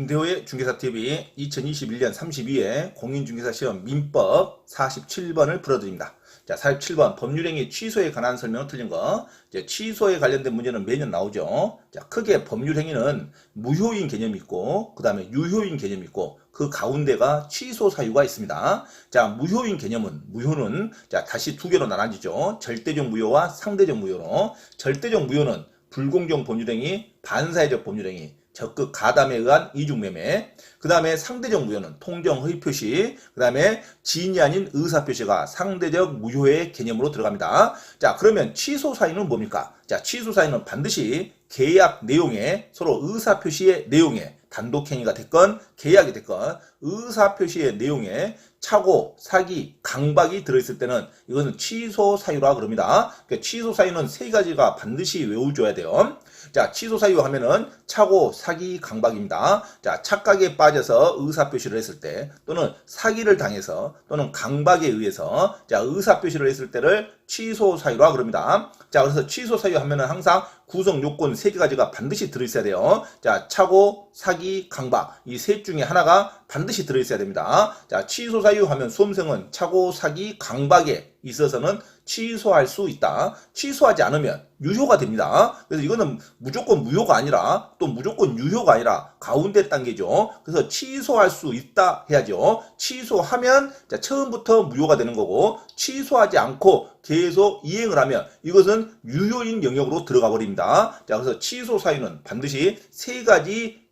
김대호의 중개사TV 2021년 32회 공인중개사시험 민법 47번을 풀어드립니다. 자, 47번 법률행위 취소에 관한 설명을 틀린 거. 이제 취소에 관련된 문제는 매년 나오죠. 자, 크게 법률행위는 무효인 개념이 있고, 그 다음에 유효인 개념이 있고, 그 가운데가 취소 사유가 있습니다. 자, 무효인 개념은, 무효는, 자, 다시 두 개로 나눠지죠. 절대적 무효와 상대적 무효로. 절대적 무효는 불공정 법률행위, 반사회적 법률행위, 적극 가담에 의한 이중매매, 그 다음에 상대적 무효는 통정 허위 표시, 그 다음에 지인이 아닌 의사 표시가 상대적 무효의 개념으로 들어갑니다. 자, 그러면 취소 사유는 뭡니까? 자, 취소 사유는 반드시 계약 내용에 서로 의사 표시의 내용에 단독행위가 됐건 계약이 됐건 의사 표시의 내용에 착오, 사기, 강박이 들어있을 때는 이것은 취소 사유라 그럽니다. 그러니까 취소 사유는 세 가지가 반드시 외워줘야 돼요. 자, 취소 사유 하면은 착오, 사기, 강박입니다. 자, 착각에 빠져서 의사표시를 했을 때, 또는 사기를 당해서, 또는 강박에 의해서, 자, 의사표시를 했을 때를 취소 사유라 그럽니다. 자, 그래서 취소 사유 하면은 항상 구성 요건 세 가지가 반드시 들어있어야 돼요. 자, 착오, 사기, 강박. 이 셋 중에 하나가 반드시 들어있어야 됩니다. 자, 취소 사유 하면 수험생은 착오, 사기, 강박에 있어서는 취소할 수 있다. 취소하지 않으면 유효가 됩니다. 그래서 이거는 무조건 무효가 아니라 또 무조건 유효가 아니라 가운데 단계죠. 그래서 취소할 수 있다 해야죠. 취소하면 자, 처음부터 무효가 되는 거고, 취소하지 않고 계속 이행을 하면 이것은 유효인 영역으로 들어가 버립니다. 자, 그래서 취소 사유는 반드시 세 가지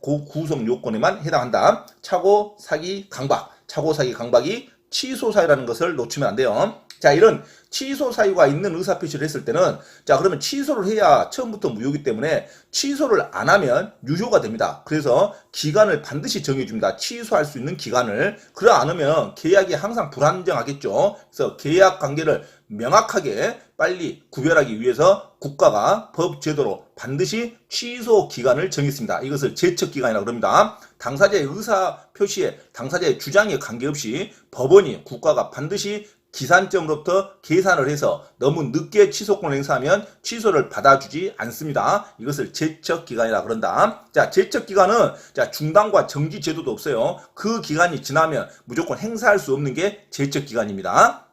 구성 요건에만 해당한다. 착오, 사기, 강박. 착오, 사기, 강박이 취소 사유라는 것을 놓치면 안 돼요. 자, 이런 취소 사유가 있는 의사표시를 했을 때는, 자, 그러면 취소를 해야 처음부터 무효이기 때문에 취소를 안 하면 유효가 됩니다. 그래서 기간을 반드시 정해줍니다. 취소할 수 있는 기간을. 그러 않으면 계약이 항상 불안정하겠죠. 그래서 계약 관계를 명확하게 빨리 구별하기 위해서 국가가 법 제도로 반드시 취소 기간을 정했습니다. 이것을 제척 기간이라고 합니다. 당사자의 의사 표시에 당사자의 주장에 관계없이 법원이 국가가 반드시 기산점으로부터 계산을 해서 너무 늦게 취소권을 행사하면 취소를 받아주지 않습니다. 이것을 제척기간이라 그런다. 자, 제척기간은 자, 중단과 정지 제도도 없어요. 그 기간이 지나면 무조건 행사할 수 없는 게 제척기간입니다.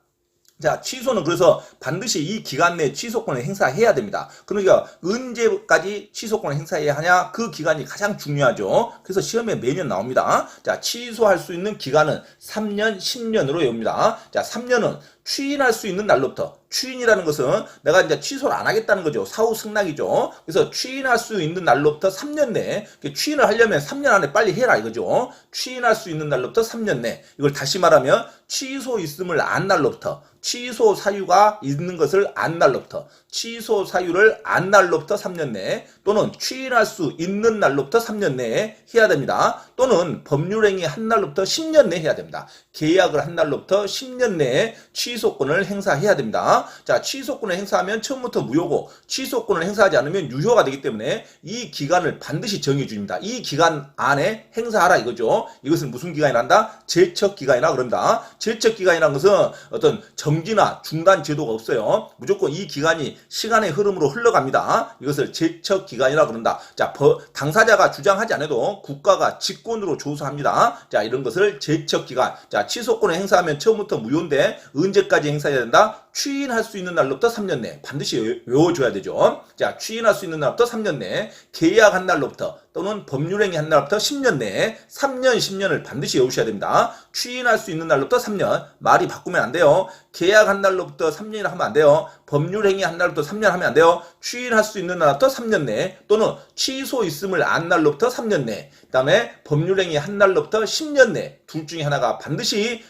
자, 취소는 그래서 반드시 이 기간 내에 취소권을 행사해야 됩니다. 그러니까 언제까지 취소권을 행사해야 하냐? 그 기간이 가장 중요하죠. 그래서 시험에 매년 나옵니다. 자, 취소할 수 있는 기간은 3년, 10년으로 외웁니다. 자, 3년은 추인할 수 있는 날로부터, 추인이라는 것은 내가 이제 취소를 안 하겠다는 거죠. 사후 승낙이죠. 그래서 추인할 수 있는 날로부터 3년 내에, 추인을 하려면 3년 안에 빨리 해라 이거죠. 추인할 수 있는 날로부터 3년 내. 이걸 다시 말하면 취소 있음을 안 날로부터, 취소 사유가 있는 것을 안 날로부터, 취소 사유를 안 날로부터 3년 내에, 또는 추인할 수 있는 날로부터 3년 내에 해야 됩니다. 또는 법률행위 한 날로부터 10년 내에 해야 됩니다. 계약을 한 날로부터 10년 내에 취소권을 행사해야 됩니다. 자, 취소권을 행사하면 처음부터 무효고, 취소권을 행사하지 않으면 유효가 되기 때문에 이 기간을 반드시 정해줍니다. 이 기간 안에 행사하라 이거죠. 이것은 무슨 기간이란다? 제척기간이라 그럽니다. 제척기간이라는 것은 어떤 정지나 중단 제도가 없어요. 무조건 이 기간이 시간의 흐름으로 흘러갑니다. 이것을 제척기간이라 그런다. 자, 당사자가 주장하지 않아도 국가가 직권으로 조사합니다. 자, 이런 것을 제척기간. 자, 취소권을 행사하면 처음부터 무효인데 언제까지 행사해야 된다? 추인할 수 있는 날로부터 3년 내. 반드시 외워줘야 되죠. 자, 추인할 수 있는 날부터 3년 내, 계약한 날로부터 또는 법률행위 한 날부터 10년 내에 3년, 10년을 반드시 외우셔야 됩니다. 추인할 수 있는 날로부터 3년. 말이 바꾸면 안 돼요. 계약한 날로부터 3년이라 하면 안 돼요. 법률행위 한 날부터 3년 하면 안 돼요. 추인할 수 있는 날부터 3년 내, 또는 취소 있음을 안 날로부터 3년 내, 그 다음에 법률행위 한 날로부터 10년 내. 둘 중에 하나가 반드시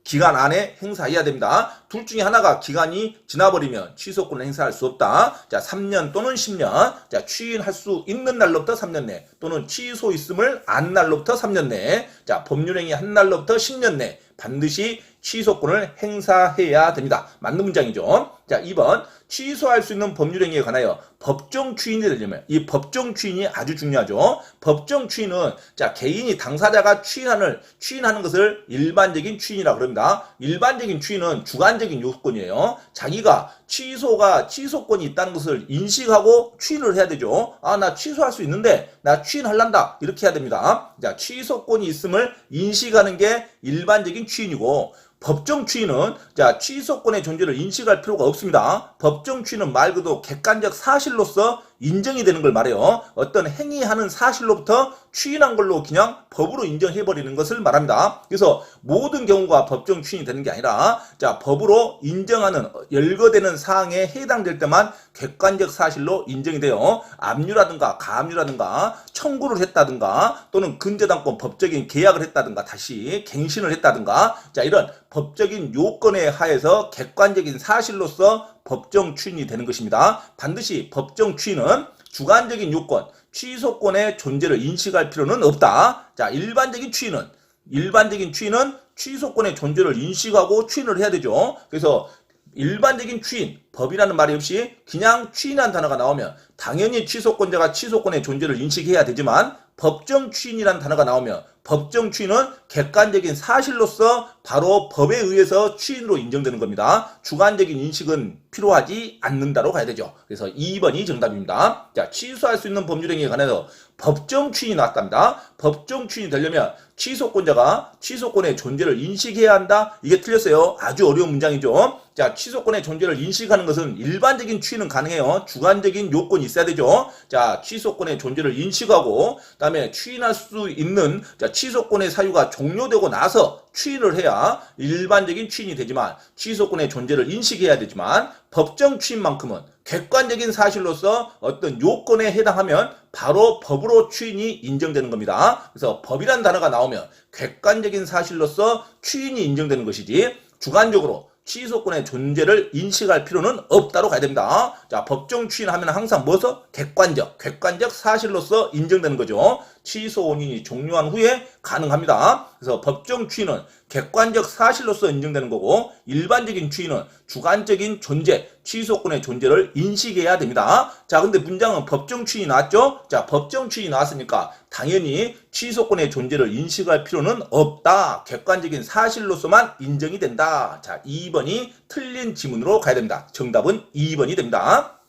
기간 안에 행사해야 됩니다. 둘 중에 하나가 기간이 지나버리면 취소권을 행사할 수 없다. 자, 3년 또는 10년. 자, 추인할 수 있는 날로부터 3년 내, 또는 취소 있음을 안 날로부터 3년 내. 자, 법률행위 한 날로부터 10년 내. 반드시 취소권을 행사해야 됩니다. 맞는 문장이죠. 자, 2번. 취소할 수 있는 법률행위에 관하여 법정 추인이 되려면, 이 법정 추인이 아주 중요하죠. 법정 추인은 자, 개인이 당사자가 추인하는 것을 일반적인 추인이라고 합니다. 일반적인 추인은 주관적인 요건이에요. 자기가 취소권이 있다는 것을 인식하고 추인을 해야 되죠. 아, 나 취소할 수 있는데 나 추인할란다. 이렇게 해야 됩니다. 자, 취소권이 있음을 인식하는 게 일반적인 추인이고, 법정 추인은 자, 취소권의 존재를 인식할 필요가 없습니다. 법정 추인은 말 그대로 객관적 사실로서 인정이 되는 걸 말해요. 어떤 행위하는 사실로부터 추인한 걸로 그냥 법으로 인정해버리는 것을 말합니다. 그래서 모든 경우가 법정 추인이 되는 게 아니라, 자, 법으로 인정하는 열거되는 사항에 해당될 때만 객관적 사실로 인정이 돼요. 압류라든가 가압류라든가 청구를 했다든가 또는 근저당권 법적인 계약을 했다든가 다시 갱신을 했다든가, 자, 이런 법적인 요건에 하에서 객관적인 사실로서 법정 추인이 되는 것입니다. 반드시 법정 추인은 주관적인 요건, 취소권의 존재를 인식할 필요는 없다. 자, 일반적인 추인은 취소권의 존재를 인식하고 추인을 해야 되죠. 그래서 일반적인 추인, 법이라는 말이 없이 그냥 추인한 단어가 나오면 당연히 취소권자가 취소권의 존재를 인식해야 되지만, 법정 추인이라는 단어가 나오면 법정 추인은 객관적인 사실로서 바로 법에 의해서 추인으로 인정되는 겁니다. 주관적인 인식은 필요하지 않는다로 가야 되죠. 그래서 2번이 정답입니다. 자, 취소할 수 있는 법률행위에 관해서 법정 추인이 나왔답니다. 법정 추인이 되려면 취소권자가 취소권의 존재를 인식해야 한다. 이게 틀렸어요. 아주 어려운 문장이죠. 자, 취소권의 존재를 인식하는 것은 일반적인 추인은 가능해요. 주관적인 요건이 있어야 되죠. 자, 취소권의 존재를 인식하고 그다음에 추인할 수 있는, 자, 취소권의 사유가 종료되고 나서 추인을 해야 일반적인 추인이 되지만, 취소권의 존재를 인식해야 되지만, 법정 추인만큼은 객관적인 사실로서 어떤 요건에 해당하면 바로 법으로 추인이 인정되는 겁니다. 그래서 법이란 단어가 나오면 객관적인 사실로서 추인이 인정되는 것이지, 주관적으로 취소권의 존재를 인식할 필요는 없다로 가야 됩니다. 자, 법정 추인하면 항상 뭐서? 객관적 사실로서 인정되는 거죠. 취소 원인이 종료한 후에 가능합니다. 그래서 법정 추인은 객관적 사실로서 인정되는 거고, 일반적인 추인은 주관적인 존재, 취소권의 존재를 인식해야 됩니다. 자, 근데 문장은 법정 추인이 나왔죠? 자, 법정 추인이 나왔으니까 당연히 취소권의 존재를 인식할 필요는 없다. 객관적인 사실로서만 인정이 된다. 자, 2번이 틀린 지문으로 가야 됩니다. 정답은 2번이 됩니다.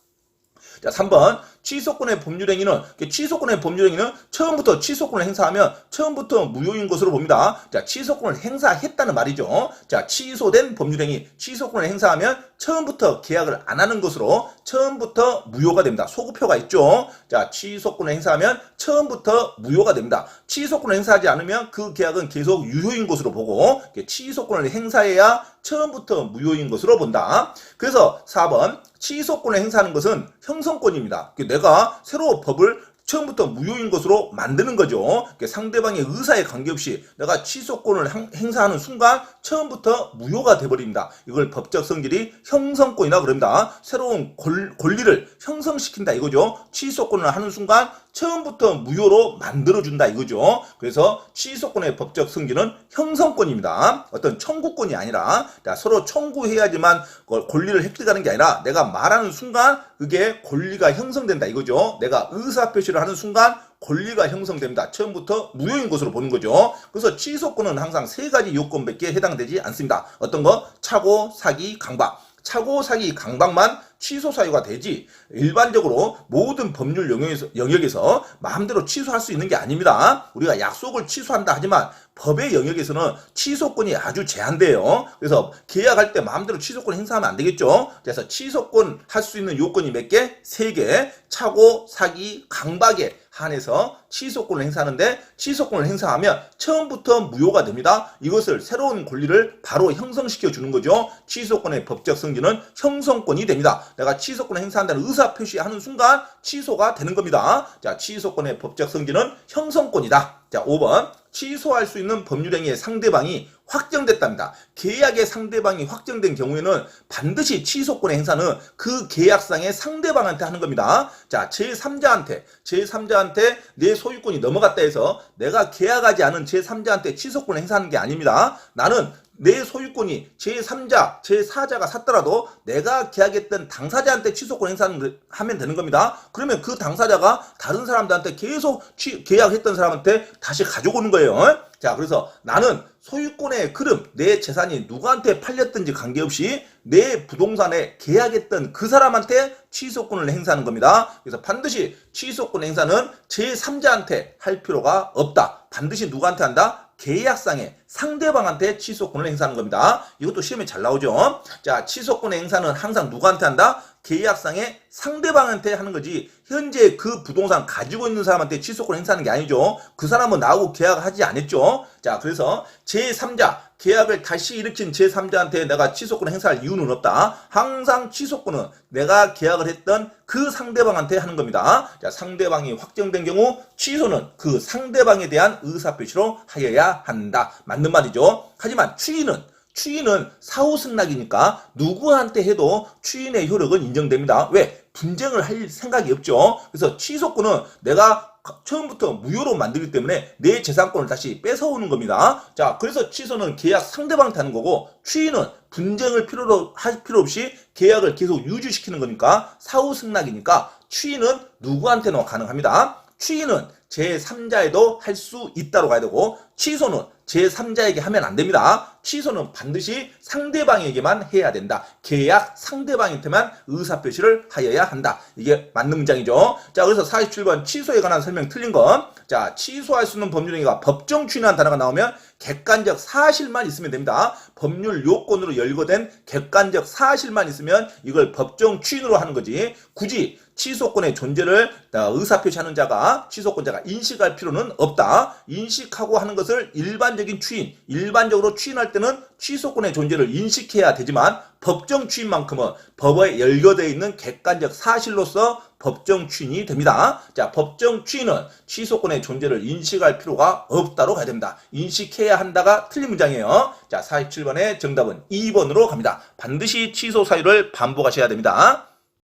자, 3번. 취소권의 법률행위는 처음부터 취소권을 행사하면 처음부터 무효인 것으로 봅니다. 자, 취소권을 행사했다는 말이죠. 자, 취소된 법률행위, 취소권을 행사하면 처음부터 계약을 안 하는 것으로 처음부터 무효가 됩니다. 소급표가 있죠. 자, 취소권을 행사하면 처음부터 무효가 됩니다. 취소권을 행사하지 않으면 그 계약은 계속 유효인 것으로 보고, 취소권을 행사해야 처음부터 무효인 것으로 본다. 그래서 4번. 취소권을 행사하는 것은 형성권입니다. 내가 새로 법을 처음부터 무효인 것으로 만드는 거죠. 상대방의 의사에 관계없이 내가 취소권을 행사하는 순간 처음부터 무효가 돼버립니다. 이걸 법적 성질이 형성권이라고 그럽니다. 새로운 권리를 형성시킨다 이거죠. 취소권을 하는 순간 처음부터 무효로 만들어준다 이거죠. 그래서 취소권의 법적 성질은 형성권입니다. 어떤 청구권이 아니라, 자, 서로 청구해야지만 권리를 획득하는 게 아니라 내가 말하는 순간 그게 권리가 형성된다 이거죠. 내가 의사표시를 하는 순간 권리가 형성됩니다. 처음부터 무효인 것으로 보는 거죠. 그래서 취소권은 항상 3가지 요건밖에 해당되지 않습니다. 어떤 거? 차고, 사기, 강박. 차고, 사기, 강박만 취소 사유가 되지, 일반적으로 모든 법률 영역에서 마음대로 취소할 수 있는 게 아닙니다. 우리가 약속을 취소한다 하지만 법의 영역에서는 취소권이 아주 제한돼요. 그래서 계약할 때 마음대로 취소권 행사하면 안 되겠죠. 그래서 취소권 할 수 있는 요건이 몇 개? 3개. 차고, 사기, 강박에 한해서 취소권을 행사하는데, 취소권을 행사하면 처음부터 무효가 됩니다. 이것을 새로운 권리를 바로 형성시켜 주는 거죠. 취소권의 법적 성질은 형성권이 됩니다. 내가 취소권을 행사한다는 의사 표시하는 순간 취소가 되는 겁니다. 자, 취소권의 법적 성질은 형성권이다. 자, 5번. 취소할 수 있는 법률행위의 상대방이 확정됐답니다. 계약의 상대방이 확정된 경우에는 반드시 취소권의 행사는 그 계약상의 상대방한테 하는 겁니다. 자, 제3자한테 내 소유권이 넘어갔다 해서 내가 계약하지 않은 제3자한테 취소권을 행사하는 게 아닙니다. 나는 내 소유권이 제3자, 제4자가 샀더라도 내가 계약했던 당사자한테 취소권 행사하면 되는 겁니다. 그러면 그 당사자가 다른 사람들한테 계속 계약했던 사람한테 다시 가져오는 거예요. 자, 그래서 나는 소유권의 흐름, 내 재산이 누구한테 팔렸든지 관계없이 내 부동산에 계약했던 그 사람한테 취소권을 행사하는 겁니다. 그래서 반드시 취소권 행사는 제3자한테 할 필요가 없다. 반드시 누구한테 한다? 계약상의 상대방한테 취소권을 행사하는 겁니다. 이것도 시험에 잘 나오죠. 자, 취소권 행사는 항상 누구한테 한다? 계약상의 상대방한테 하는 거지 현재 그 부동산 가지고 있는 사람한테 취소권 행사하는 게 아니죠. 그 사람은 나하고 계약을 하지 않았죠. 자, 그래서 제3자 계약을 다시 일으킨 제3자한테 내가 취소권 행사할 이유는 없다. 항상 취소권은 내가 계약을 했던 그 상대방한테 하는 겁니다. 자, 상대방이 확정된 경우 취소는 그 상대방에 대한 의사표시로 하여야 한다. 맞는 말이죠. 하지만 추인은 사후승낙이니까 누구한테 해도 추인의 효력은 인정됩니다. 왜? 분쟁을 할 생각이 없죠. 그래서 취소권은 내가 처음부터 무효로 만들기 때문에 내 재산권을 다시 뺏어오는 겁니다. 자, 그래서 취소는 계약 상대방한테 하는 거고 추인은 분쟁을 할 필요 없이 계약을 계속 유지시키는 거니까 사후승낙이니까 추인은 누구한테나 가능합니다. 추인은 제3자에도 할 수 있다로 가야 되고 취소는 제3자에게 하면 안 됩니다. 취소는 반드시 상대방에게만 해야 된다. 계약 상대방한테만 의사표시를 하여야 한다. 이게 맞는 문장이죠. 자, 그래서 47번 취소에 관한 설명 틀린 건 자, 취소할 수 있는 법률 행위가 법정 추인이라는 단어가 나오면 객관적 사실만 있으면 됩니다. 법률 요건으로 열거된 객관적 사실만 있으면 이걸 법정 추인으로 하는 거지. 굳이 취소권의 존재를 의사표시하는 자가 취소권자가 인식할 필요는 없다. 인식하고 하는 것을 일반적인 추인, 일반적으로 추인할 때는 취소권의 존재를 인식해야 되지만 법정 추인만큼은 법에 열거되어 있는 객관적 사실로서 법정 추인이 됩니다. 자, 법정 추인은 취소권의 존재를 인식할 필요가 없다로 가야 됩니다. 인식해야 한다가 틀린 문장이에요. 자, 47번의 정답은 2번으로 갑니다. 반드시 취소 사유를 반복하셔야 됩니다.